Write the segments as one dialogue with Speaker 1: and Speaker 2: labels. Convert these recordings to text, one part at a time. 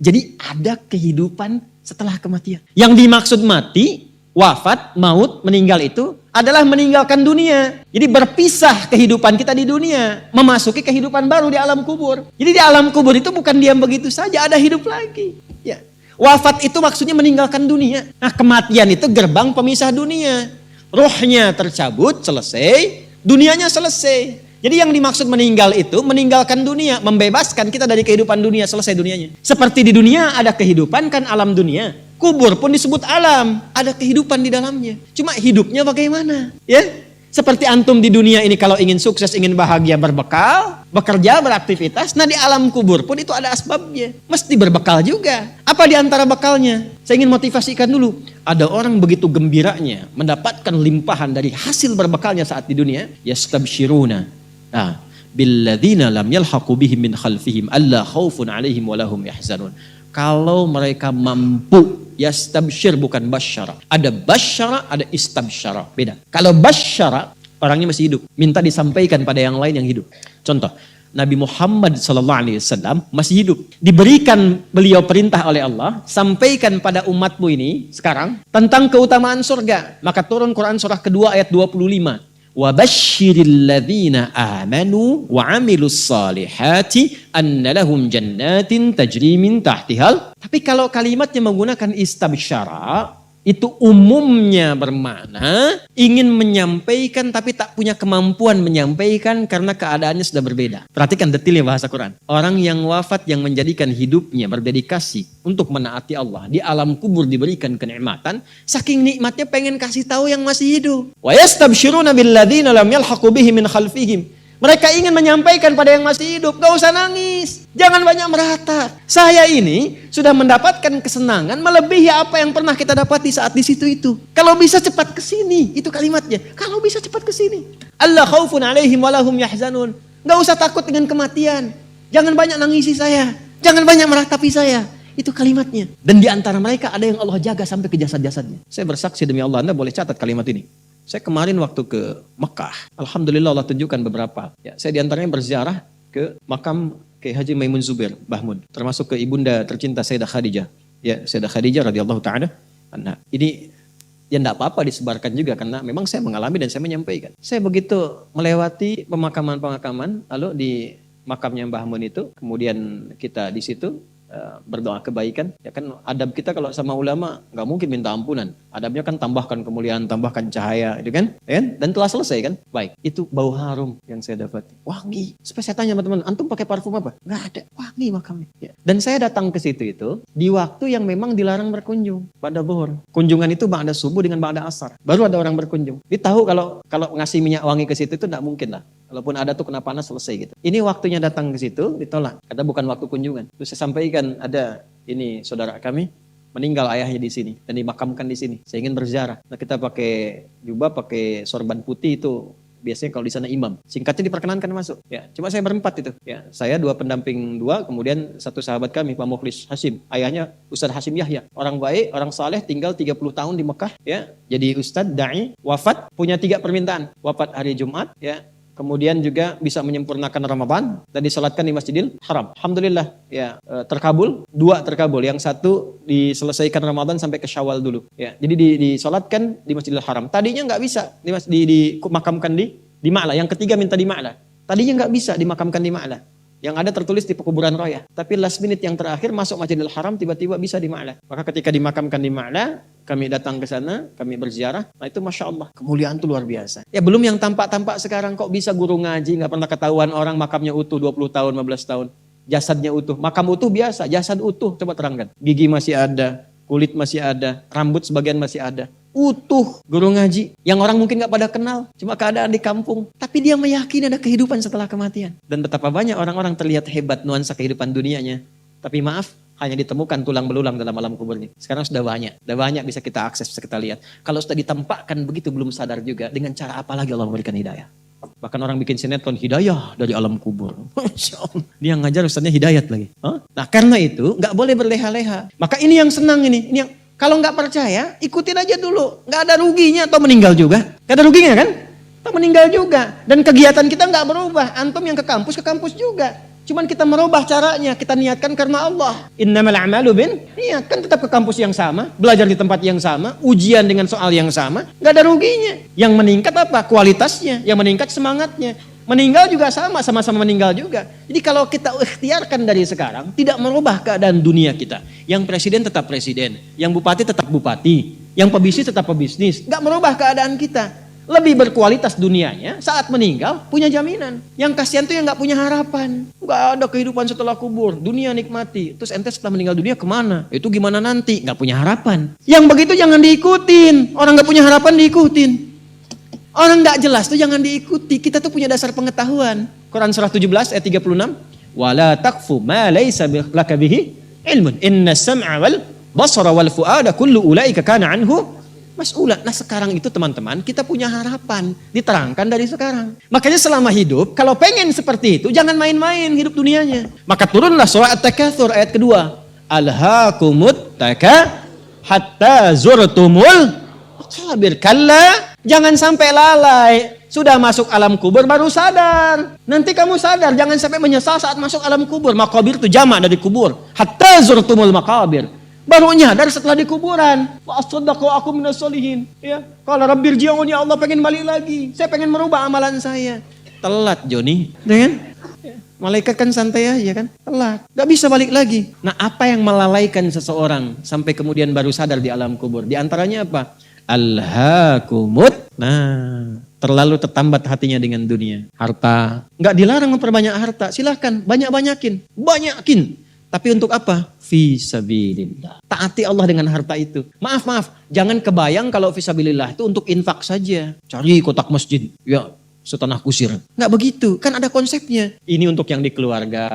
Speaker 1: Jadi ada kehidupan setelah kematian. Yang dimaksud mati, wafat, maut, meninggal itu adalah meninggalkan dunia. Jadi berpisah kehidupan kita di dunia, memasuki kehidupan baru di alam kubur. Jadi di alam kubur itu bukan diam begitu saja, ada hidup lagi. Ya. Wafat itu maksudnya meninggalkan dunia. Nah, kematian itu gerbang pemisah dunia. Rohnya tercabut, selesai, dunianya selesai. Jadi yang dimaksud meninggal itu meninggalkan dunia, membebaskan kita dari kehidupan dunia, selesai dunianya. Seperti di dunia ada kehidupan kan alam dunia. Kubur pun disebut alam, ada kehidupan di dalamnya. Cuma hidupnya bagaimana? Ya, seperti antum di dunia ini kalau ingin sukses, ingin bahagia, berbekal, bekerja, beraktivitas. Nah di alam kubur pun itu ada asbabnya. Mesti berbekal juga. Apa di antara bekalnya? Saya ingin motivasikan dulu. Ada orang begitu gembiranya mendapatkan limpahan dari hasil berbekalnya saat di dunia. Yastabshiruna. Nah, billadzina lam yalhaqu bihim min khalfihim alla khaufun alaihim walahum yahzanun. Kalau mereka mampu, yastabshir bukan basyara. Ada basyara, ada istabsyara. Beda. Kalau basyara, orangnya masih hidup. Minta disampaikan pada yang lain yang hidup. Contoh, Nabi Muhammad SAW masih hidup. Diberikan beliau perintah oleh Allah, sampaikan pada umatmu ini sekarang tentang keutamaan surga. Maka turun Quran surah kedua ayat 25. وَبَشِّرِ الَّذِينَ آمَنُوا وَعَمِلُوا الصَّالِحَاتِ أَنَّ لَهُمْ جَنَّاتٍ تَجْرِي مِنْ تَحْتِهَا. Tapi kalau kalimatnya menggunakan istabsyara, itu umumnya bermakna ingin menyampaikan tapi tak punya kemampuan menyampaikan karena keadaannya sudah berbeda. Perhatikan detailnya bahasa Quran. Orang yang wafat yang menjadikan hidupnya berdedikasi untuk menaati Allah. Di alam kubur diberikan kenikmatan. Saking nikmatnya pengen kasih tahu yang masih hidup. Wa yastabshiruna billadzina lam yalhaqu bihim min khalfihim. Mereka ingin menyampaikan pada yang masih hidup, gak usah nangis, jangan banyak meratap. Saya ini sudah mendapatkan kesenangan melebihi apa yang pernah kita dapati saat di situ itu. Kalau bisa cepat ke sini, itu kalimatnya. Kalau bisa cepat ke sini. Allah khaufun alaihim walahum yahzanun. Gak usah takut dengan kematian. Jangan banyak nangisi saya, jangan banyak meratapi saya. Itu kalimatnya. Dan di antara mereka ada yang Allah jaga sampai ke jasad-jasadnya. Saya bersaksi demi Allah, Anda boleh catat kalimat ini. Saya kemarin waktu ke Mekah, alhamdulillah Allah tunjukkan beberapa. Ya, saya diantaranya berziarah ke makam Kiai Haji Maimun Zubair, Bahmun, termasuk ke ibunda tercinta Sayyidah Khadijah. Ya, Sayyidah Khadijah radhiyallahu taala anha. Ini ya enggak apa-apa disebarkan juga karena memang saya mengalami dan saya menyampaikan. Saya begitu melewati pemakaman-pemakaman, lalu di makamnya Mbah Mun itu, kemudian kita di situ berdoa kebaikan. Ya kan adab kita kalau sama ulama nggak mungkin minta ampunan. Adabnya kan tambahkan kemuliaan, tambahkan cahaya, itu kan? Dan telah selesai kan? Baik, itu bau harum yang saya dapati. Wangi. Supaya saya tanya teman-teman, antum pakai parfum apa? Nggak ada. Wangi makamnya. Ya. Dan saya datang ke situ itu di waktu yang memang dilarang berkunjung pada zuhur. Kunjungan itu ba'da subuh dengan ba'da asar. Baru ada orang berkunjung. Dia tahu kalau ngasih minyak wangi ke situ itu nggak mungkin lah. Walaupun ada tuh kena panas selesai gitu. Ini waktunya datang ke situ ditolak. Kata bukan waktu kunjungan. Terus saya sampaikan ada ini saudara kami meninggal ayahnya di sini dan dimakamkan di sini. Saya ingin berziarah. Nah kita pakai jubah, pakai sorban putih itu biasanya kalau di sana imam. Singkatnya diperkenankan masuk. Ya, cuma saya berempat itu. Ya, saya dua pendamping dua, kemudian satu sahabat kami Pak Mukhlis Hashim. Ayahnya Ustadz Hashim Yahya. Orang baik, orang saleh, tinggal 30 tahun di Mekah. Ya, jadi Ustadz dai, wafat punya 3 permintaan. Wafat hari Jumat. Ya. Kemudian juga bisa menyempurnakan Ramadan dan disalatkan di Masjidil Haram. Alhamdulillah ya terkabul, 2 terkabul. Yang 1 diselesaikan Ramadan sampai ke Syawal dulu. Ya, jadi disalatkan di Masjidil Haram. Tadinya nggak bisa dimakamkan di Ma'la. Yang ketiga minta di Ma'la. Tadinya nggak bisa dimakamkan di Ma'la. Yang ada tertulis di pekuburan Raya. Tapi last minute yang terakhir masuk Masjidil Haram tiba-tiba bisa di Ma'la. Maka ketika dimakamkan di Ma'la, kami datang ke sana, kami berziarah. Nah itu Masya Allah, kemuliaan itu luar biasa. Ya belum yang tampak-tampak sekarang kok bisa guru ngaji, gak pernah ketahuan orang makamnya utuh 20 tahun, 15 tahun. Jasadnya utuh, makam utuh biasa, jasad utuh, coba terangkan. Gigi masih ada, kulit masih ada, rambut sebagian masih ada. Utuh guru ngaji yang orang mungkin gak pada kenal, cuma keadaan di kampung, tapi dia meyakini ada kehidupan setelah kematian. Dan betapa banyak orang-orang terlihat hebat nuansa kehidupan dunianya, tapi maaf hanya ditemukan tulang belulang dalam alam kuburnya. Sekarang sudah banyak bisa kita akses, bisa kita lihat. Kalau sudah ditempatkan begitu belum sadar juga, dengan cara apa lagi Allah memberikan hidayah. Bahkan orang bikin sinetron hidayah dari alam kubur. Masya Allah. Dia ngajar ustaznya hidayat lagi. Nah karena itu gak boleh berleha-leha. Maka ini yang senang ini yang kalau nggak percaya, ikutin aja dulu. Nggak ada ruginya atau meninggal juga. Nggak ada ruginya kan? Atau meninggal juga. Dan kegiatan kita nggak berubah. Antum yang ke kampus juga. Cuman kita merubah caranya, kita niatkan karena Allah. Innamal a'malu niat, kan tetap ke kampus yang sama, belajar di tempat yang sama, ujian dengan soal yang sama, nggak ada ruginya. Yang meningkat apa? Kualitasnya, yang meningkat semangatnya. Meninggal juga sama-sama meninggal juga. Jadi kalau kita ikhtiarkan dari sekarang, tidak merubah keadaan dunia kita. Yang presiden tetap presiden, yang bupati tetap bupati, yang pebisnis tetap pebisnis. Nggak merubah keadaan kita. Lebih berkualitas dunianya, saat meninggal punya jaminan. Yang kasihan tuh yang nggak punya harapan. Nggak ada kehidupan setelah kubur, dunia nikmati. Terus ente setelah meninggal dunia kemana? Itu gimana nanti? Nggak punya harapan. Yang begitu jangan diikutin. Orang nggak punya harapan diikutin. Orang nggak jelas tuh jangan diikuti. Kita tuh punya dasar pengetahuan. Quran surah 17 ayat 36. Wala taqfu ma laysa laka bihi ilmun. Inna sam'a wal basara wal fu'ada kullu ulaika kana anhu mas'ula. Nah sekarang itu teman-teman kita punya harapan. Diterangkan dari sekarang. Makanya selama hidup kalau pengen seperti itu jangan main-main hidup dunianya. Maka turunlah surah At-Takatsur ayat kedua. Alhaakumut taka hatta zurtumul maqabir. Kalla. Jangan sampai lalai. Sudah masuk alam kubur baru sadar. Nanti kamu sadar. Jangan sampai menyesal saat masuk alam kubur. Maqabir itu jamak dari kubur. Hatta zurtumul maqabir. Baru nyadar setelah di kuburan. Wa as-saddaqu aku minas solihin. Ya. Kalau Rabbir ji'un ya Allah pengen balik lagi. Saya pengen merubah amalan saya. Telat Joni. Dengan? Malaikat kan santai aja kan. Telat. Gak bisa balik lagi. Nah apa yang melalaikan seseorang. Sampai kemudian baru sadar di alam kubur. Di antaranya apa? Alhaakumut. Nah, terlalu tertambat hatinya dengan dunia. Harta. Nggak dilarang memperbanyak harta. Silahkan, banyakin. Tapi untuk apa? Fisabilillah. Taati Allah dengan harta itu. Maaf. Jangan kebayang kalau fisabilillah itu untuk infak saja. Cari kotak masjid. Ya, setanah kusir. Nggak begitu. Kan ada konsepnya. Ini untuk yang di keluarga.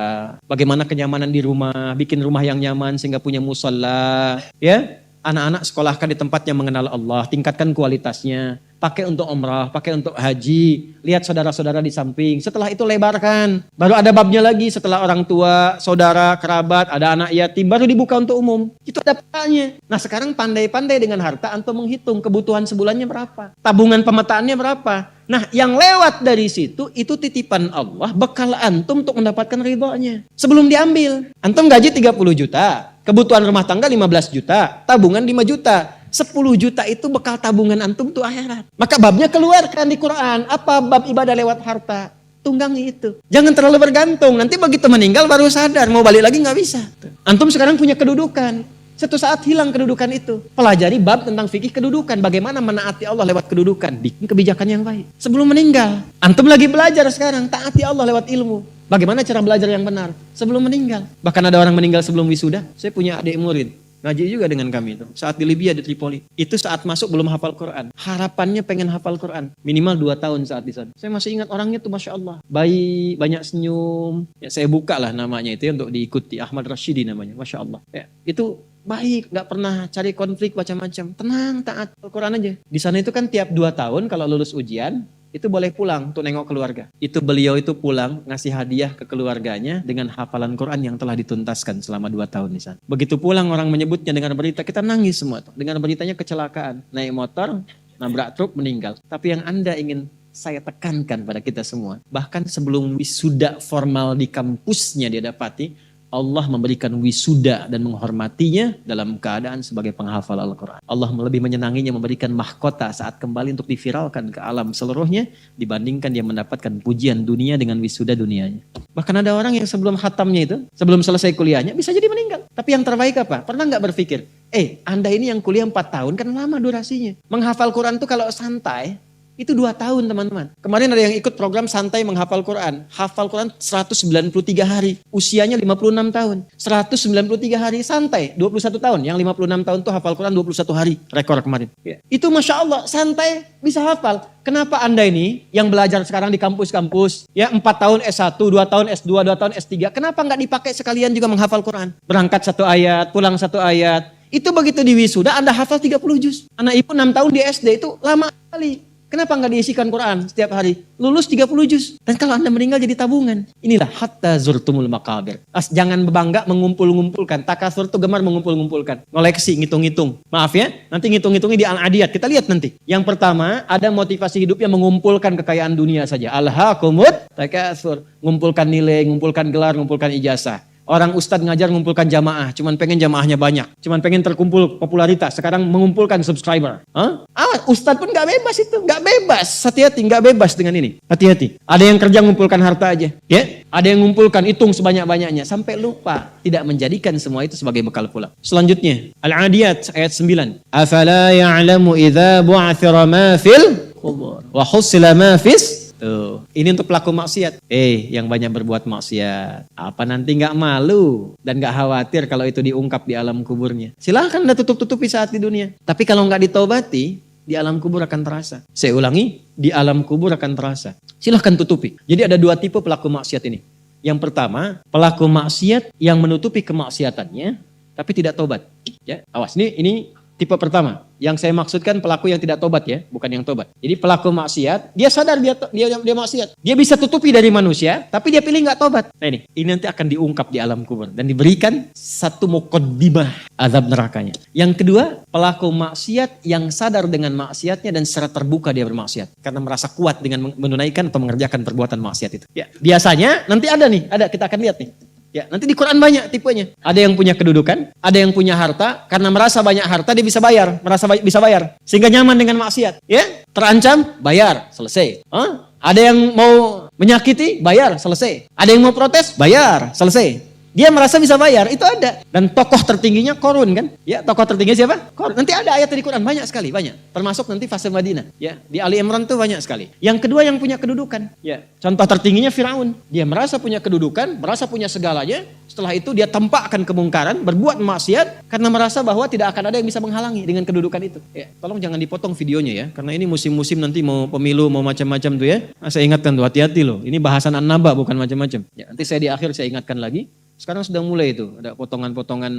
Speaker 1: Bagaimana kenyamanan di rumah. Bikin rumah yang nyaman sehingga punya musalla. Ya. Anak-anak sekolahkan di tempat yang mengenal Allah, tingkatkan kualitasnya, pakai untuk umrah, pakai untuk haji, lihat saudara-saudara di samping, setelah itu lebarkan, baru ada babnya lagi setelah orang tua, saudara, kerabat, ada anak yatim, baru dibuka untuk umum, itu ada petanya. Nah sekarang pandai-pandai dengan harta, antum menghitung kebutuhan sebulannya berapa, tabungan pemetaannya berapa. Nah yang lewat dari situ, itu titipan Allah, bekal antum untuk mendapatkan ridhonya. Sebelum diambil, antum gaji 30 juta. Kebutuhan rumah tangga 15 juta, tabungan 5 juta. 10 juta itu bekal tabungan antum tuh akhirat. Maka babnya keluarkan di Quran. Apa bab ibadah lewat harta? Tunggangi itu. Jangan terlalu bergantung. Nanti begitu meninggal baru sadar. Mau balik lagi gak bisa. Antum sekarang punya kedudukan. Satu saat hilang kedudukan itu. Pelajari bab tentang fikih kedudukan. Bagaimana menaati Allah lewat kedudukan. Bikin kebijakan yang baik. Sebelum meninggal. Antum lagi belajar sekarang. Taati Allah lewat ilmu. Bagaimana cara belajar yang benar sebelum meninggal. Bahkan ada orang meninggal sebelum wisuda. Saya punya adik murid. Ngaji juga dengan kami itu. Saat di Libya, di Tripoli. Itu saat masuk belum hafal Quran. Harapannya pengen hafal Quran. Minimal 2 tahun saat di sana. Saya masih ingat orangnya tuh Masya Allah. Baik, banyak senyum. Ya, saya buka lah namanya itu ya, untuk diikuti. Ahmad Rashidi namanya. Masya Allah. Ya, itu baik, gak pernah cari konflik macam-macam. Tenang, taat Al-Quran aja. Di sana itu kan tiap 2 tahun kalau lulus ujian, itu boleh pulang untuk nengok keluarga. Itu beliau itu pulang ngasih hadiah ke keluarganya dengan hafalan Quran yang telah dituntaskan selama 2 tahun di sana. Begitu pulang orang menyebutnya dengan berita, kita nangis semua tuh. Dengan beritanya kecelakaan, naik motor, nabrak truk, meninggal. Tapi yang Anda ingin saya tekankan pada kita semua, bahkan sebelum wisuda formal di kampusnya dia dapati, Allah memberikan wisuda dan menghormatinya dalam keadaan sebagai penghafal Al-Quran. Allah lebih menyenanginya memberikan mahkota saat kembali untuk diviralkan ke alam seluruhnya dibandingkan dia mendapatkan pujian dunia dengan wisuda dunianya. Bahkan ada orang yang sebelum khatamnya itu, sebelum selesai kuliahnya bisa jadi meninggal. Tapi yang terbaik apa? Pernah gak berpikir, Anda ini yang kuliah 4 tahun kan lama durasinya. Menghafal Quran itu kalau santai, itu 2 tahun teman-teman. Kemarin ada yang ikut program santai menghafal Quran. Hafal Quran 193 hari. Usianya 56 tahun. 193 hari santai. 21 tahun. Yang 56 tahun tuh hafal Quran 21 hari. Rekor kemarin. Ya. Itu Masya Allah santai bisa hafal. Kenapa Anda ini yang belajar sekarang di kampus-kampus. Ya 4 tahun S1, 2 tahun S2, 2 tahun S3. Kenapa nggak dipakai sekalian juga menghafal Quran? Berangkat 1 ayat, pulang 1 ayat. Itu begitu di wisuda Anda hafal 30 juz. Anak ibu 6 tahun di SD itu lama sekali. Kenapa nggak diisikan Quran setiap hari? Lulus 30 juz. Dan kalau Anda meninggal jadi tabungan. Inilah hatta zurtumul makabir. Jangan bangga mengumpul-ngumpulkan. Takasur itu gemar mengumpul-ngumpulkan. Ngoleksi, ngitung-ngitung. Maaf ya, nanti ngitung-ngitungnya di Al-Adiyat. Kita lihat nanti. Yang pertama, ada motivasi hidup yang mengumpulkan kekayaan dunia saja. Alhaakumut takasur. Ngumpulkan nilai, ngumpulkan gelar, ngumpulkan ijazah. Orang ustadz ngajar ngumpulkan jamaah, cuman pengen jamaahnya banyak, cuman pengen terkumpul popularitas, sekarang mengumpulkan subscriber. Ustadz pun gak bebas itu, gak bebas, hati-hati, gak bebas dengan ini, hati-hati. Ada yang kerja ngumpulkan harta aja, ya, ada yang ngumpulkan hitung sebanyak-banyaknya, sampai lupa, tidak menjadikan semua itu sebagai bekal pulang. Selanjutnya, Al-Adiyat ayat 9. Afala ya'lamu idza bu'athira ma fil qubur wa husila ma fis. Tuh, ini untuk pelaku maksiat. Yang banyak berbuat maksiat. Apa nanti nggak malu dan nggak khawatir kalau itu diungkap di alam kuburnya? Silahkan Anda tutup-tutupi saat di dunia. Tapi kalau nggak ditobati, di alam kubur akan terasa. Saya ulangi, di alam kubur akan terasa. Silahkan tutupi. Jadi ada dua tipe pelaku maksiat ini. Yang pertama, pelaku maksiat yang menutupi kemaksiatannya, tapi tidak tobat. Ya, awas, ini tipe pertama. Yang saya maksudkan pelaku yang tidak tobat ya, bukan yang tobat. Jadi pelaku maksiat, dia sadar dia maksiat. Dia bisa tutupi dari manusia, tapi dia pilih nggak tobat. Nah ini nanti akan diungkap di alam kubur dan diberikan satu muqaddimah azab nerakanya. Yang kedua, pelaku maksiat yang sadar dengan maksiatnya dan secara terbuka dia bermaksiat karena merasa kuat dengan menunaikan atau mengerjakan perbuatan maksiat itu. Ya, biasanya nanti ada kita akan lihat nih. Ya, nanti di Quran banyak tipenya. Ada yang punya kedudukan, ada yang punya harta, karena merasa banyak harta dia bisa bayar, bisa bayar, sehingga nyaman dengan maksiat. Ya, terancam, bayar, selesai. Ada yang mau menyakiti, bayar, selesai. Ada yang mau protes, bayar, selesai. Dia merasa bisa bayar, itu ada. Dan tokoh tertingginya Qarun kan? Ya, tokoh tertinggi siapa? Qarun. Nanti ada ayat di Quran banyak sekali, banyak. Termasuk nanti fase Madinah, ya. Di Ali Imran tuh banyak sekali. Yang kedua yang punya kedudukan, ya. Contoh tertingginya Firaun. Dia merasa punya kedudukan, merasa punya segalanya. Setelah itu dia tampakkan kemungkaran, berbuat maksiat karena merasa bahwa tidak akan ada yang bisa menghalangi dengan kedudukan itu. Ya, tolong jangan dipotong videonya ya, karena ini musim-musim nanti mau pemilu, mau macam-macam tuh ya. Saya ingatkan tuh, hati-hati loh. Ini bahasan an-naba bukan macam-macam. Ya, nanti saya di akhir saya ingatkan lagi. Sekarang sudah mulai itu, ada potongan-potongan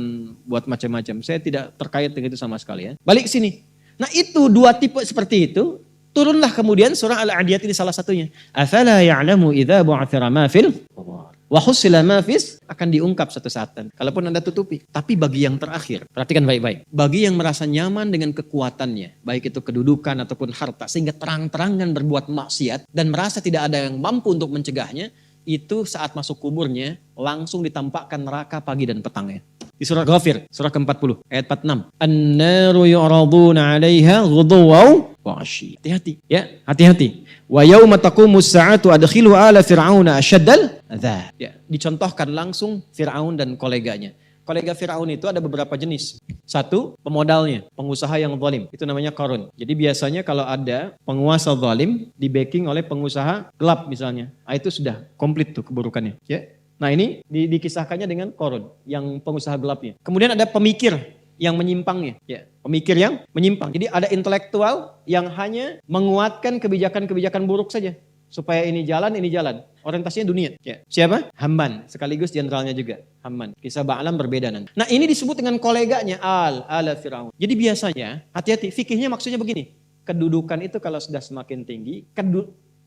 Speaker 1: buat macam-macam. Saya tidak terkait dengan itu sama sekali ya. Balik ke sini. Nah itu dua tipe seperti itu, turunlah kemudian surah Al-Adiyat ini salah satunya. Afala ya'lamu idza bu'athira ma fil qubur wa husila ma fis, akan diungkap satu saat. Kalaupun Anda tutupi. Tapi bagi yang terakhir, perhatikan baik-baik. Bagi yang merasa nyaman dengan kekuatannya, baik itu kedudukan ataupun harta, sehingga terang-terangan berbuat maksiat dan merasa tidak ada yang mampu untuk mencegahnya, itu saat masuk kuburnya langsung ditampakkan neraka pagi dan petangnya. Di surah Ghafir, surah ke-40, ayat 46. An-naru yu'raduna 'alaiha ghuduwan wa 'ashiyya. Hati-hati, ya, hati-hati. Wa yauma taqumus sa'atu adkhilu ala fir'auna asyaddal adzab. Ya, dicontohkan langsung Firaun dan koleganya. Kolega Firaun itu ada beberapa jenis. Satu, pemodalnya, pengusaha yang zalim. Itu namanya Qarun. Jadi biasanya kalau ada penguasa zalim di backing oleh pengusaha gelap misalnya. Itu sudah komplit tuh keburukannya. Ya. Nah ini dikisahkannya dengan Qarun, yang pengusaha gelapnya. Kemudian ada pemikir yang menyimpangnya. Ya. Pemikir yang menyimpang. Jadi ada intelektual yang hanya menguatkan kebijakan-kebijakan buruk saja. Supaya ini jalan. Orientasinya dunia. Ya. Siapa? Haman. Sekaligus jenderalnya juga. Haman. Kisah Ba'lam berbeda nanti. Nah ini disebut dengan koleganya. Ala Firaun. Jadi biasanya, hati-hati. Fikihnya maksudnya begini. Kedudukan itu kalau sudah semakin tinggi.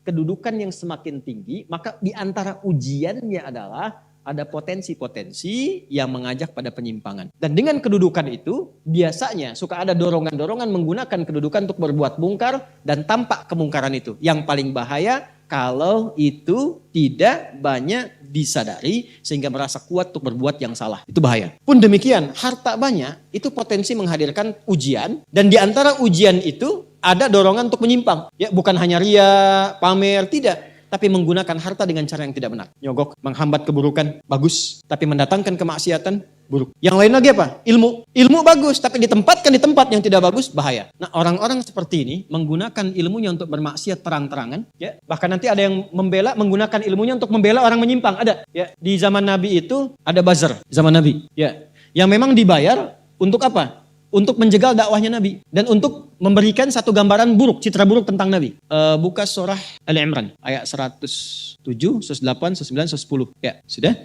Speaker 1: Kedudukan yang semakin tinggi. Maka di antara ujiannya adalah ada potensi-potensi yang mengajak pada penyimpangan. Dan dengan kedudukan itu, biasanya suka ada dorongan-dorongan menggunakan kedudukan untuk berbuat mungkar dan tampak kemungkaran itu. Yang paling bahaya kalau itu tidak banyak disadari sehingga merasa kuat untuk berbuat yang salah. Itu bahaya. Pun demikian, harta banyak itu potensi menghadirkan ujian, dan di antara ujian itu ada dorongan untuk menyimpang. Ya, bukan hanya ria, pamer, tidak. Tapi menggunakan harta dengan cara yang tidak benar. Nyogok, menghambat keburukan, bagus. Tapi mendatangkan kemaksiatan, buruk. Yang lain lagi apa? Ilmu bagus, tapi ditempatkan di tempat yang tidak bagus, bahaya. Nah orang-orang seperti ini menggunakan ilmunya untuk bermaksiat terang-terangan. Ya. Bahkan nanti ada yang menggunakan ilmunya untuk membela orang menyimpang. Ada. Ya. Di zaman Nabi itu ada bazar, zaman Nabi. Ya. Yang memang dibayar untuk apa? untuk menjegal dakwahnya Nabi dan untuk memberikan satu gambaran buruk, citra buruk tentang Nabi. Buka surah Ali Imran ayat 107, 108, 109, 110. Ya, sudah?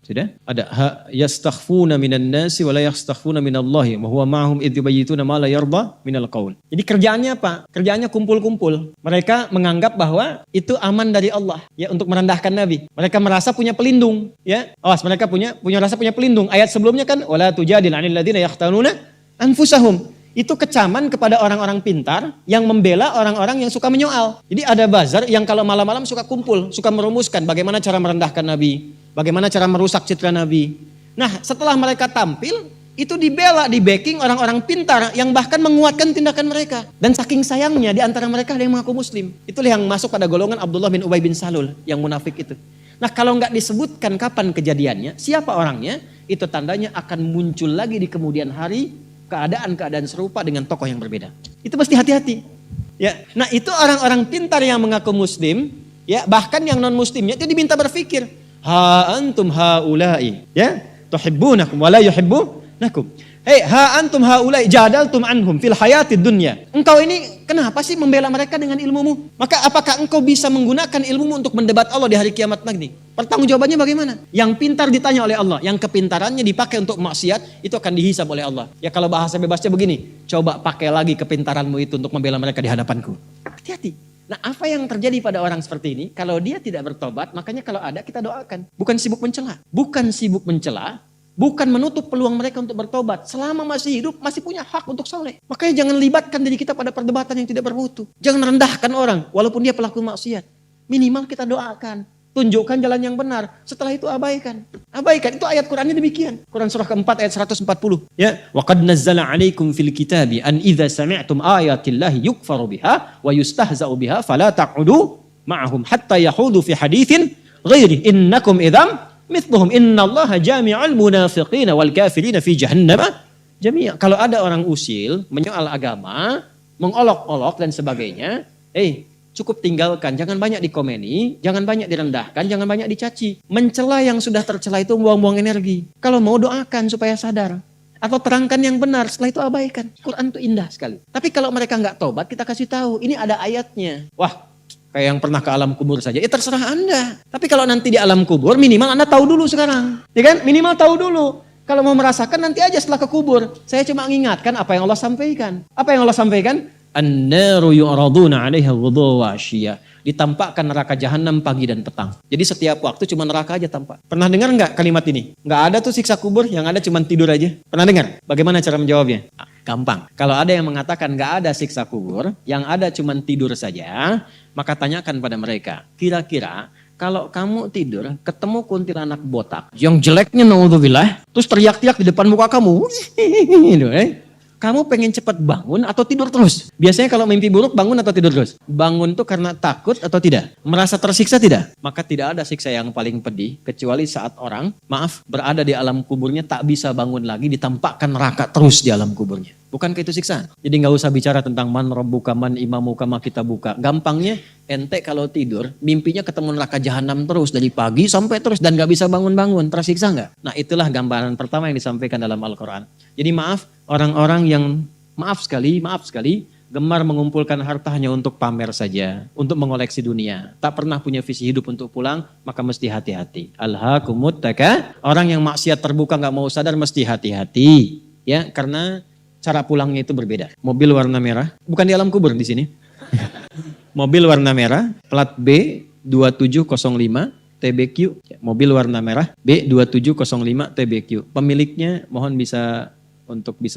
Speaker 1: Ada yastakhfuna minan nasi wa la yastakhfuna minallahi wa huwa ma'hum idh yubayyituna ma la yarda minal qaul. Jadi kerjaannya apa? Kerjaannya kumpul-kumpul. Mereka menganggap bahwa itu aman dari Allah ya untuk merendahkan Nabi. Mereka merasa punya pelindung ya. Awas, mereka punya pelindung. Ayat sebelumnya kan wala tujadil 'anil ladzina yahtanuna anfusahum. Itu kecaman kepada orang-orang pintar yang membela orang-orang yang suka menyoal. Jadi ada bazar yang kalau malam-malam suka kumpul, suka merumuskan bagaimana cara merendahkan Nabi, bagaimana cara merusak citra Nabi. Nah, setelah mereka tampil, itu dibela, di backing orang-orang pintar yang bahkan menguatkan tindakan mereka. Dan saking sayangnya di antara mereka ada yang mengaku muslim. Itulah yang masuk pada golongan Abdullah bin Ubay bin Salul yang munafik itu. Nah, kalau nggak disebutkan kapan kejadiannya, siapa orangnya, itu tandanya akan muncul lagi di kemudian hari keadaan-keadaan serupa dengan tokoh yang berbeda. Itu mesti hati-hati. Ya, nah itu orang-orang pintar yang mengaku muslim, ya bahkan yang non muslimnya itu diminta berpikir, ha antum haula'i, ya tuhibbunakum wa la yuhibbunakum. Hei, ha antum haula'i jadaltum anhum fil hayatid dunya. Engkau ini kenapa sih membela mereka dengan ilmumu? Maka apakah engkau bisa menggunakan ilmumu untuk mendebat Allah di hari kiamat nanti? Pertanggungjawabannya bagaimana? Yang pintar ditanya oleh Allah, yang kepintarannya dipakai untuk maksiat, itu akan dihisab oleh Allah. Ya kalau bahasa bebasnya begini, coba pakai lagi kepintaranmu itu untuk membela mereka di hadapanku. Hati-hati. Nah, apa yang terjadi pada orang seperti ini? Kalau dia tidak bertobat, makanya kalau ada kita doakan. Bukan sibuk mencela, bukan menutup peluang mereka untuk bertobat. Selama masih hidup, masih punya hak untuk saleh. Makanya jangan libatkan diri kita pada perdebatan yang tidak bermutu. Jangan rendahkan orang, walaupun dia pelaku maksiat. Minimal kita doakan. Tunjukkan jalan yang benar. Setelah itu abaikan. Itu ayat Qur'annya demikian. Quran surah keempat ayat 140. Ya, wa qad nazzala 'alaikum fil kitabi an idza sami'tum ayatillahi yukfaru biha wa yustahza'u biha fala taq'udu ma'ahum hatta yahudu fi haditsin ghairi innakum idzam mithluhum innallaha jami'ul munafiqina wal kafirina fi jahannam jami'a. Kalau ada orang usil, menyoal agama, mengolok-olok dan sebagainya, cukup tinggalkan, jangan banyak dikomeni, jangan banyak direndahkan, jangan banyak dicaci. Mencela yang sudah tercela itu buang-buang energi. Kalau mau doakan supaya sadar. Atau terangkan yang benar, setelah itu abaikan. Quran itu indah sekali. Tapi kalau mereka nggak tobat, kita kasih tahu, ini ada ayatnya. Wah, kayak yang pernah ke alam kubur saja, terserah Anda. Tapi kalau nanti di alam kubur, minimal Anda tahu dulu sekarang. Ya kan? Minimal tahu dulu. Kalau mau merasakan nanti aja setelah ke kubur. Saya cuma mengingatkan apa yang Allah sampaikan. Apa yang Allah sampaikan? An-naru yu'raduna 'alaiha ghudwa wa 'ashiyya. Ditampakkan neraka jahanam pagi dan petang. Jadi setiap waktu cuma neraka aja tampak. Pernah dengar enggak kalimat ini? Enggak ada tuh siksa kubur, yang ada cuma tidur aja. Pernah dengar? Bagaimana cara menjawabnya? Gampang. Kalau ada yang mengatakan enggak ada siksa kubur, yang ada cuma tidur saja, maka tanyakan pada mereka, kira-kira kalau kamu tidur, ketemu kuntilanak botak, yang jeleknya naudzubillah, terus teriak-teriak di depan muka kamu, kamu pengen cepat bangun atau tidur terus? Biasanya kalau mimpi buruk bangun atau tidur terus? Bangun tuh karena takut atau tidak? Merasa tersiksa tidak? Maka tidak ada siksa yang paling pedih kecuali saat orang, berada di alam kuburnya tak bisa bangun lagi, ditampakkan neraka terus di alam kuburnya. Bukankah itu siksa? Jadi nggak usah bicara tentang man rabbuka man imamuka ma kita buka. Gampangnya ente kalau tidur mimpinya ketemu neraka jahanam terus dari pagi sampai terus dan nggak bisa bangun-bangun, tersiksa nggak? Nah itulah gambaran pertama yang disampaikan dalam Al-Quran. Jadi orang-orang yang maaf sekali gemar mengumpulkan hartanya untuk pamer saja, untuk mengoleksi dunia, tak pernah punya visi hidup untuk pulang, maka mesti hati-hati. Alhaakumut takatsur. Orang yang maksiat terbuka nggak mau sadar mesti hati-hati, ya karena cara pulangnya itu berbeda. Mobil warna merah, bukan di alam kubur di sini. Mobil warna merah, plat B2705 TBQ. Mobil warna merah B2705 TBQ. Pemiliknya mohon bisa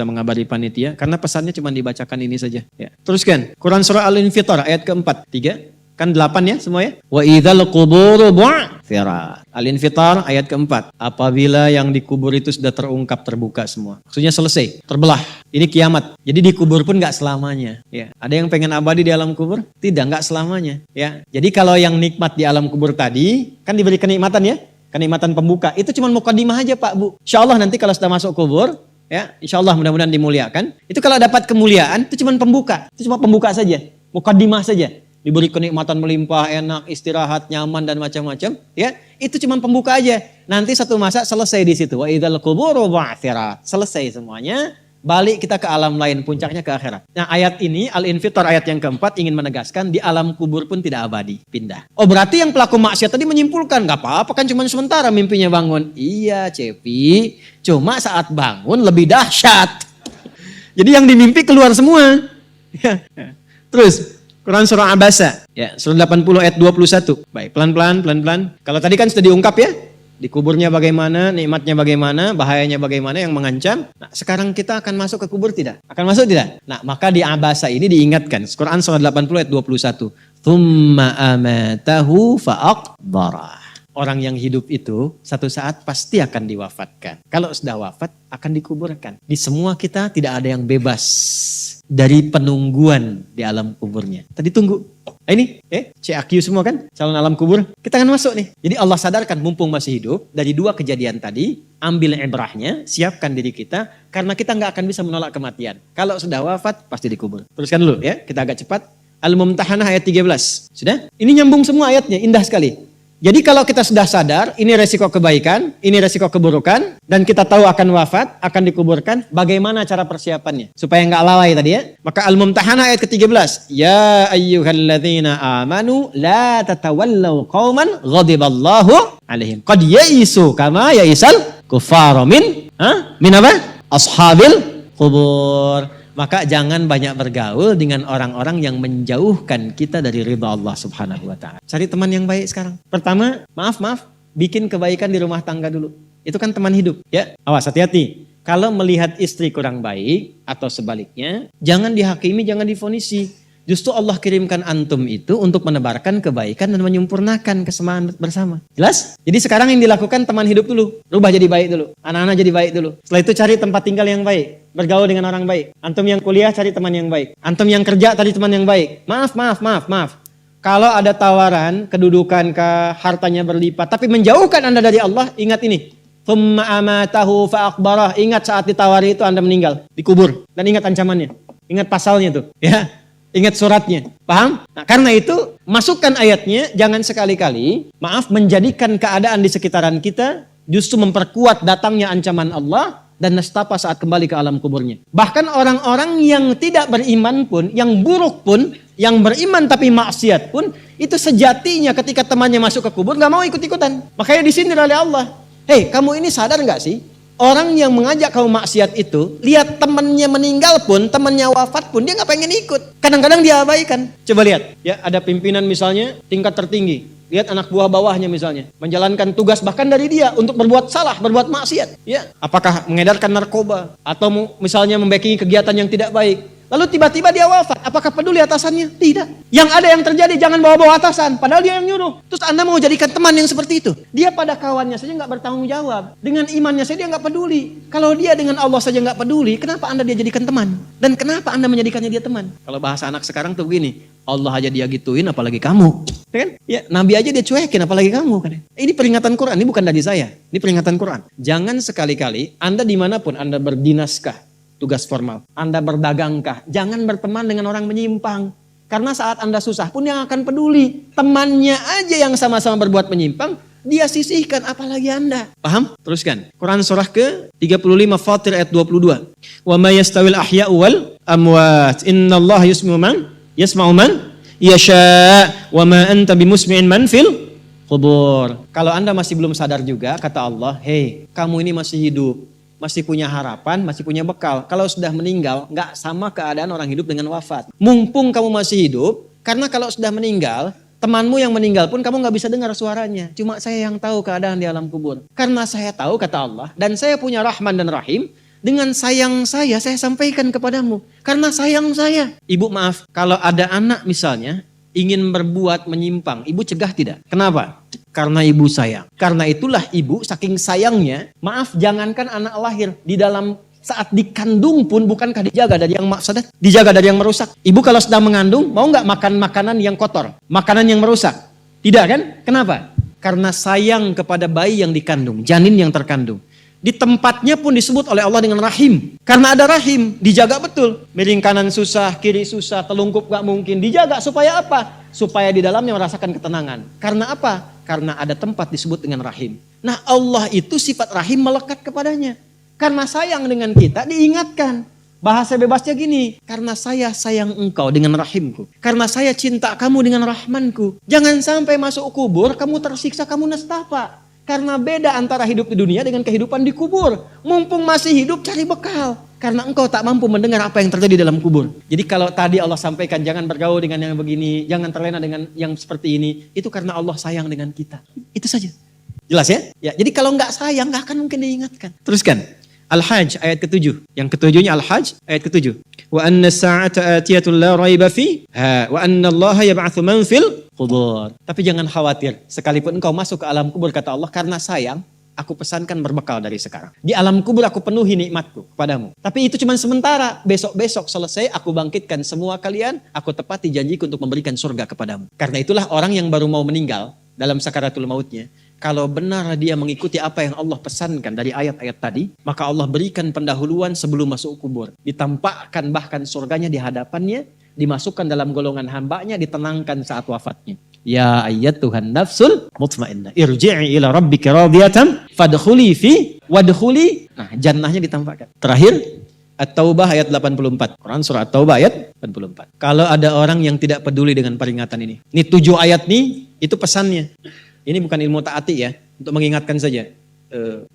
Speaker 1: mengabari panitia karena pesannya cuma dibacakan ini saja. Ya. Teruskan. Quran surah Al-Infitar ayat keempat. 3. Kan 8 ya semua ya. Wa idzal quburu bu'thirat. Al-Infitar ayat keempat. Apabila yang dikubur itu sudah terungkap, terbuka semua. Maksudnya selesai, terbelah. Ini kiamat. Jadi dikubur pun gak selamanya. Ya. Ada yang pengen abadi di alam kubur? Tidak, gak selamanya. Ya. Jadi kalau yang nikmat di alam kubur tadi, kan diberi kenikmatan ya. Kenikmatan pembuka. Itu cuma mukadimah aja Pak Bu. Insya Allah nanti kalau sudah masuk kubur, ya, insya Allah mudah-mudahan dimuliakan. Itu kalau dapat kemuliaan, itu cuma pembuka. Itu cuma pembuka saja. Mukadimah saja. Diberi kenikmatan melimpah, enak, istirahat, nyaman dan macam-macam, ya. Itu cuma pembuka aja. Nanti satu masa selesai di situ. Wa idzal quburu bu'thirat. Selesai semuanya. balik kita ke alam lain, puncaknya ke akhirat. Nah ayat ini, Al-Infitor ayat yang keempat ingin menegaskan di alam kubur pun tidak abadi, pindah. Oh berarti yang pelaku maksiat tadi menyimpulkan, gak apa-apa kan cuma sementara mimpinya bangun. Iya Cepi, cuma saat bangun lebih dahsyat. Jadi yang dimimpi keluar semua. Terus Quran surah Abasa, ya, surah 80 ayat 21. Baik, pelan-pelan. Kalau tadi kan sudah diungkap ya, di kuburnya bagaimana, nikmatnya bagaimana, bahayanya bagaimana yang mengancam. Nah, sekarang kita akan masuk ke kubur tidak? Akan masuk tidak? Nah, maka di Abasa ini diingatkan. Quran surah 80 ayat 21. Tsumma amatahu fa'aqbarah. Orang yang hidup itu satu saat pasti akan diwafatkan. Kalau sudah wafat akan dikuburkan. Di semua kita tidak ada yang bebas dari penungguan di alam kuburnya. Tadi tunggu. Ini CAQ semua kan calon alam kubur. Kita akan masuk nih. Jadi Allah sadarkan mumpung masih hidup dari dua kejadian tadi, ambil ibrahnya, siapkan diri kita karena kita nggak akan bisa menolak kematian. Kalau sudah wafat pasti dikubur. Teruskan dulu ya, kita agak cepat. Al-Mumtahanah ayat 13. Sudah? Ini nyambung semua ayatnya, indah sekali. Jadi kalau kita sudah sadar, ini resiko kebaikan, ini resiko keburukan, dan kita tahu akan wafat, akan dikuburkan, bagaimana cara persiapannya? Supaya nggak lalai tadi ya. Maka Al-Mumtahanah ayat ke-13. Ya ayyuhalladzina amanu, la tatawallaw qawman ghadiballahu alaihim. Qad ya'isu kama ya'isal kufaru min apa? Ashabil kubur. Maka jangan banyak bergaul dengan orang-orang yang menjauhkan kita dari ridha Allah Subhanahu wa taala. Cari teman yang baik sekarang. Pertama, maaf, bikin kebaikan di rumah tangga dulu. Itu kan teman hidup, ya. Awas, hati-hati. Kalau melihat istri kurang baik atau sebaliknya, jangan dihakimi, jangan difonisi. Justru Allah kirimkan antum itu untuk menebarkan kebaikan dan menyempurnakan kesemaan bersama. Jelas? Jadi sekarang yang dilakukan teman hidup dulu. Rubah jadi baik dulu. Anak-anak jadi baik dulu. Setelah itu cari tempat tinggal yang baik. Bergaul dengan orang baik. Antum yang kuliah cari teman yang baik. Antum yang kerja cari teman yang baik. Maaf. Kalau ada tawaran, kedudukan hartanya berlipat. Tapi menjauhkan Anda dari Allah, ingat ini. Tsumma amatahu fa'aqbarah. Ingat saat ditawari itu Anda meninggal. Dikubur. Dan ingat ancamannya. Ingat pasalnya tuh. Ya. Ingat suratnya, paham? Nah, karena itu masukkan ayatnya, jangan sekali-kali, menjadikan keadaan di sekitaran kita justru memperkuat datangnya ancaman Allah dan nestapa saat kembali ke alam kuburnya. Bahkan orang-orang yang tidak beriman pun, yang buruk pun, yang beriman tapi maksiat pun, itu sejatinya ketika temannya masuk ke kubur gak mau ikut-ikutan. Makanya disindir oleh Allah. Hei, kamu ini sadar gak sih? Orang yang mengajak kamu maksiat itu, lihat temannya meninggal pun, temannya wafat pun, dia gak pengen ikut. Kadang-kadang dia abaikan. Coba lihat, ya ada pimpinan misalnya, tingkat tertinggi. Lihat anak buah bawahnya misalnya, menjalankan tugas bahkan dari dia untuk berbuat salah, berbuat maksiat. Ya, apakah mengedarkan narkoba, atau misalnya membackingi kegiatan yang tidak baik. Lalu tiba-tiba dia wafat, apakah peduli atasannya? Tidak. Yang ada yang terjadi, jangan bawa-bawa atasan, padahal dia yang nyuruh. Terus Anda mau jadikan teman yang seperti itu? Dia pada kawannya saja nggak bertanggung jawab. Dengan imannya saja dia nggak peduli. Kalau dia dengan Allah saja nggak peduli, kenapa Anda dia jadikan teman? Dan kenapa Anda menjadikannya dia teman? Kalau bahasa anak sekarang tuh begini, Allah aja dia gituin, apalagi kamu. Ya kan? Ya, Nabi aja dia cuekin, apalagi kamu. Kan? Ini peringatan Quran, ini bukan dari saya. Ini peringatan Quran. Jangan sekali-kali, Anda dimanapun Anda berdinaskah, tugas formal, Anda berdagangkah, jangan berteman dengan orang menyimpang. Karena saat Anda susah pun yang akan peduli. Temannya aja yang sama-sama berbuat menyimpang, dia sisihkan, apalagi Anda. Paham? Teruskan. Quran surah ke-35 Fatir ayat 22. Wa ma yastawil ahya'u wal amwat. Innallaha yasma'u man yasha' wa ma anta bimusmi'in man fil qubur. Kalau Anda masih belum sadar juga, kata Allah, hei, kamu ini masih hidup, masih punya harapan, masih punya bekal. Kalau sudah meninggal, nggak sama keadaan orang hidup dengan wafat. Mumpung kamu masih hidup, karena kalau sudah meninggal, temanmu yang meninggal pun kamu nggak bisa dengar suaranya. Cuma saya yang tahu keadaan di alam kubur. Karena saya tahu, kata Allah, dan saya punya Rahman dan Rahim, dengan sayang saya sampaikan kepadamu. Karena sayang saya. Ibu maaf, kalau ada anak misalnya, ingin berbuat menyimpang, ibu cegah tidak? Kenapa? Karena ibu sayang. Karena itulah ibu saking sayangnya, maaf jangankan anak lahir, di dalam saat dikandung pun bukankah dijaga dari yang maksadat? Dijaga dari yang merusak. Ibu kalau sedang mengandung, mau nggak makan makanan yang kotor? Makanan yang merusak? Tidak kan? Kenapa? Karena sayang kepada bayi yang dikandung, janin yang terkandung. Di tempatnya pun disebut oleh Allah dengan rahim. Karena ada rahim, dijaga betul. Miring kanan susah, kiri susah, telungkup gak mungkin. Dijaga supaya apa? Supaya di dalamnya merasakan ketenangan. Karena apa? Karena ada tempat disebut dengan rahim. Nah Allah itu sifat rahim melekat kepadanya. Karena sayang dengan kita diingatkan. Bahasa bebasnya gini, karena saya sayang engkau dengan rahimku. Karena saya cinta kamu dengan rahmanku. Jangan sampai masuk kubur, kamu tersiksa, kamu nestapa. Karena beda antara hidup di dunia dengan kehidupan di kubur. Mumpung masih hidup, cari bekal. Karena engkau tak mampu mendengar apa yang terjadi dalam kubur. Jadi kalau tadi Allah sampaikan, jangan bergaul dengan yang begini, jangan terlena dengan yang seperti ini. Itu karena Allah sayang dengan kita. Itu saja. Jelas ya? Ya, jadi kalau nggak sayang, nggak akan mungkin diingatkan. Teruskan. Al-Hajj ayat ke-7. Yang ketujuhnya Al-Hajj ayat ke-7. Wa anna sa'ata atiyatun la raiba fi wa anna Allah yab'atsu man fil qubur. Tapi jangan khawatir, sekalipun engkau masuk ke alam kubur kata Allah, karena sayang aku pesankan berbekal dari sekarang. Di alam kubur aku penuhi nikmatku kepadamu. Tapi itu cuma sementara. Besok-besok selesai aku bangkitkan semua kalian, aku tepati janjiku untuk memberikan surga kepadamu. Karena itulah orang yang baru mau meninggal dalam sakaratul mautnya, kalau benar dia mengikuti apa yang Allah pesankan dari ayat-ayat tadi, maka Allah berikan pendahuluan sebelum masuk kubur. Ditampakkan bahkan surganya di hadapannya, dimasukkan dalam golongan hambanya, ditenangkan saat wafatnya. Ya ayyatuhan nafsul mutmainnah, irji'i ila rabbika radiyatan fadkhuli fi wadkhuli. Nah, jannahnya ditampakkan. Terakhir, At-Taubah ayat 84. Quran surah At-Taubah ayat 84. Kalau ada orang yang tidak peduli dengan peringatan ini. Ini 7 ayat nih, itu pesannya. Ini bukan ilmu ta'ati ya, untuk mengingatkan saja.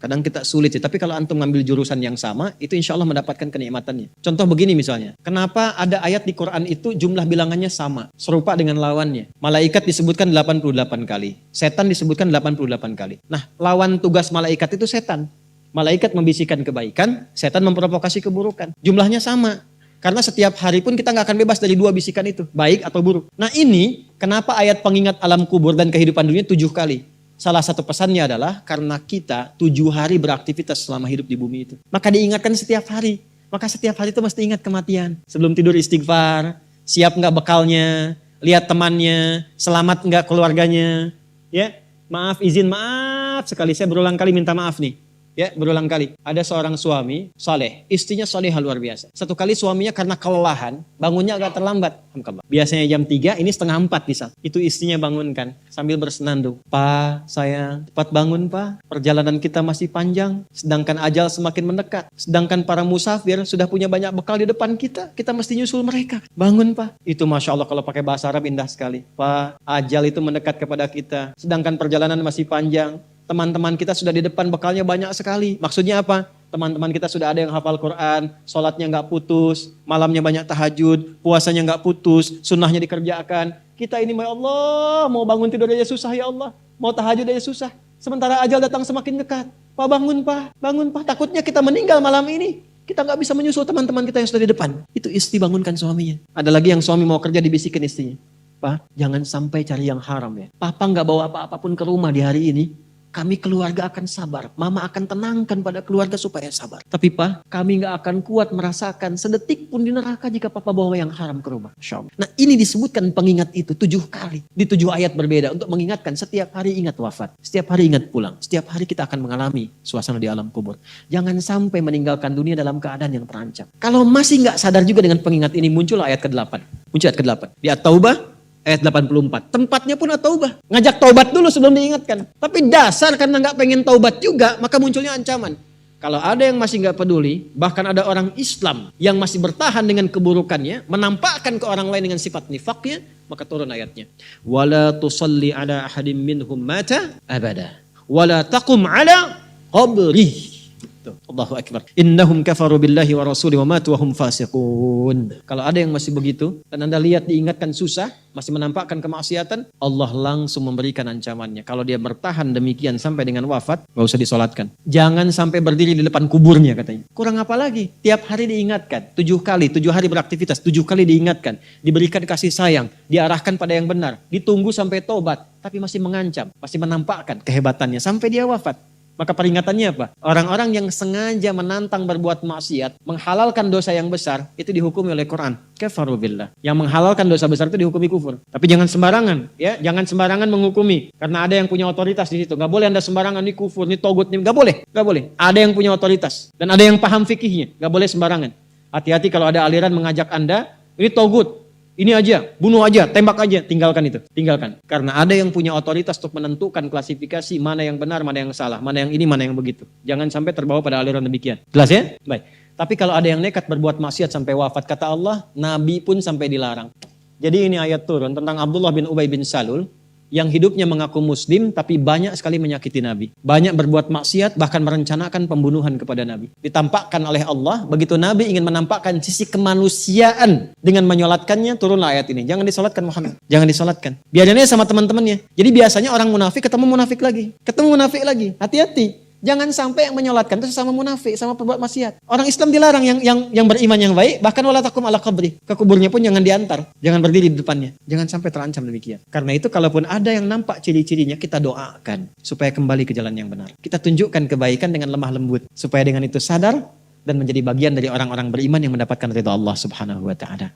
Speaker 1: Kadang kita sulit sih, tapi kalau antum ngambil jurusan yang sama, itu insya Allah mendapatkan kenikmatannya. Contoh begini misalnya, kenapa ada ayat di Quran itu jumlah bilangannya sama, serupa dengan lawannya. Malaikat disebutkan 88 kali, setan disebutkan 88 kali. Nah, lawan tugas malaikat itu setan. Malaikat membisikkan kebaikan, setan memprovokasi keburukan. Jumlahnya sama. Karena setiap hari pun kita nggak akan bebas dari 2 bisikan itu, baik atau buruk. Nah ini, kenapa ayat pengingat alam kubur dan kehidupan dunia 7 kali? Salah satu pesannya adalah karena kita 7 hari beraktivitas selama hidup di bumi itu. Maka diingatkan setiap hari. Maka setiap hari itu mesti ingat kematian. Sebelum tidur istighfar, siap nggak bekalnya, lihat temannya, selamat nggak keluarganya. Ya, maaf, izin maaf sekali, saya berulang kali minta maaf nih. Ya, berulang kali. Ada seorang suami saleh, istrinya salehah luar biasa. Satu kali suaminya karena kelelahan, bangunnya agak terlambat. Biasanya jam 3, ini setengah 4 bisa. Itu istrinya bangunkan sambil bersenandung. Pak, sayang, cepat bangun Pak. Perjalanan kita masih panjang, sedangkan ajal semakin mendekat. Sedangkan para musafir sudah punya banyak bekal di depan kita. Kita mesti nyusul mereka. Bangun Pak. Itu Masya Allah kalau pakai bahasa Arab indah sekali. Pak, ajal itu mendekat kepada kita. Sedangkan perjalanan masih panjang. Teman-teman kita sudah di depan, bekalnya banyak sekali. Maksudnya apa? Teman-teman kita sudah ada yang hafal Quran, sholatnya nggak putus, malamnya banyak tahajud, puasanya nggak putus, sunnahnya dikerjakan. Kita ini, ya Allah, mau bangun tidur aja susah ya Allah. Mau tahajud aja susah. Sementara ajal datang semakin dekat. Pak bangun Pak, bangun Pak. Takutnya kita meninggal malam ini. Kita nggak bisa menyusul teman-teman kita yang sudah di depan. Itu istri bangunkan suaminya. Ada lagi yang suami mau kerja dibisikin istrinya. Pak, jangan sampai cari yang haram ya. Papa nggak bawa apa-apapun ke rumah di hari ini. Kami keluarga akan sabar. Mama akan tenangkan pada keluarga supaya sabar. Tapi Pak, kami gak akan kuat merasakan sedetik pun di neraka jika Papa bawa yang haram ke rumah. Nah ini disebutkan pengingat itu 7 kali. Di 7 ayat berbeda untuk mengingatkan setiap hari ingat wafat. Setiap hari ingat pulang. Setiap hari kita akan mengalami suasana di alam kubur. Jangan sampai meninggalkan dunia dalam keadaan yang terancam. Kalau masih gak sadar juga dengan pengingat ini, muncul ayat ke-8. Muncul ayat ke-8. Di At-Taubah. Ayat 84. Tempatnya pun at-taubah. Ngajak taubat dulu sebelum diingatkan. Tapi dasar karena nggak pengen taubat juga, maka munculnya ancaman. Kalau ada yang masih nggak peduli, bahkan ada orang Islam yang masih bertahan dengan keburukannya, menampakkan ke orang lain dengan sifat nifaknya, maka turun ayatnya. Wala tusalli ala ahadim minhum mata abada. Wala taqum ala qabrih. Allahu Akbar. Innahum kafaru billahi wa rasuli wa matu wa hum fasiqun. Kalau ada yang masih begitu dan Anda lihat diingatkan susah, masih menampakkan kemaksiatan, Allah langsung memberikan ancamannya. Kalau dia bertahan demikian sampai dengan wafat, gak usah disolatkan. Jangan sampai berdiri di depan kuburnya katanya. Kurang apa lagi? Tiap hari diingatkan. 7 kali, 7 hari beraktivitas, 7 kali diingatkan. Diberikan kasih sayang, diarahkan pada yang benar. Ditunggu sampai tobat, tapi masih mengancam, masih menampakkan kehebatannya sampai dia wafat. Maka peringatannya apa? Orang-orang yang sengaja menantang berbuat maksiat, menghalalkan dosa yang besar, itu dihukumi oleh Quran. Kafaru billah. Yang menghalalkan dosa besar itu dihukumi kufur. Tapi jangan sembarangan, ya, jangan sembarangan menghukumi. Karena ada yang punya otoritas di situ. Gak boleh Anda sembarangan, ini kufur, ini togut, ini gak boleh, gak boleh. Ada yang punya otoritas dan ada yang paham fikihnya. Gak boleh sembarangan. Hati-hati kalau ada aliran mengajak Anda, ini togut, Ini aja, bunuh aja, tembak aja, tinggalkan itu, tinggalkan. Karena ada yang punya otoritas untuk menentukan klasifikasi mana yang benar, mana yang salah, mana yang ini, mana yang begitu. Jangan sampai terbawa pada aliran demikian. Jelas ya? Baik. Tapi kalau ada yang nekat berbuat maksiat sampai wafat, kata Allah, Nabi pun sampai dilarang. Jadi ini ayat turun tentang Abdullah bin Ubay bin Salul, yang hidupnya mengaku muslim tapi banyak sekali menyakiti Nabi. Banyak berbuat maksiat, bahkan merencanakan pembunuhan kepada Nabi. Ditampakkan oleh Allah, begitu Nabi ingin menampakkan sisi kemanusiaan dengan menyolatkannya, turunlah ayat ini. Jangan disolatkan Muhammad, jangan disolatkan. Biarnya sama teman-temannya. Jadi biasanya orang munafik ketemu munafik lagi. Ketemu munafik lagi, hati-hati. Jangan sampai yang menyolatkan itu sama munafik, sama perbuat maksiat. Orang Islam dilarang yang beriman yang baik, bahkan wala takum ala qabri. Ke kuburnya pun jangan diantar, jangan berdiri di depannya. Jangan sampai terancam demikian. Karena itu kalaupun ada yang nampak ciri-cirinya, kita doakan supaya kembali ke jalan yang benar. Kita tunjukkan kebaikan dengan lemah lembut supaya dengan itu sadar dan menjadi bagian dari orang-orang beriman yang mendapatkan ridha Allah Subhanahu wa taala.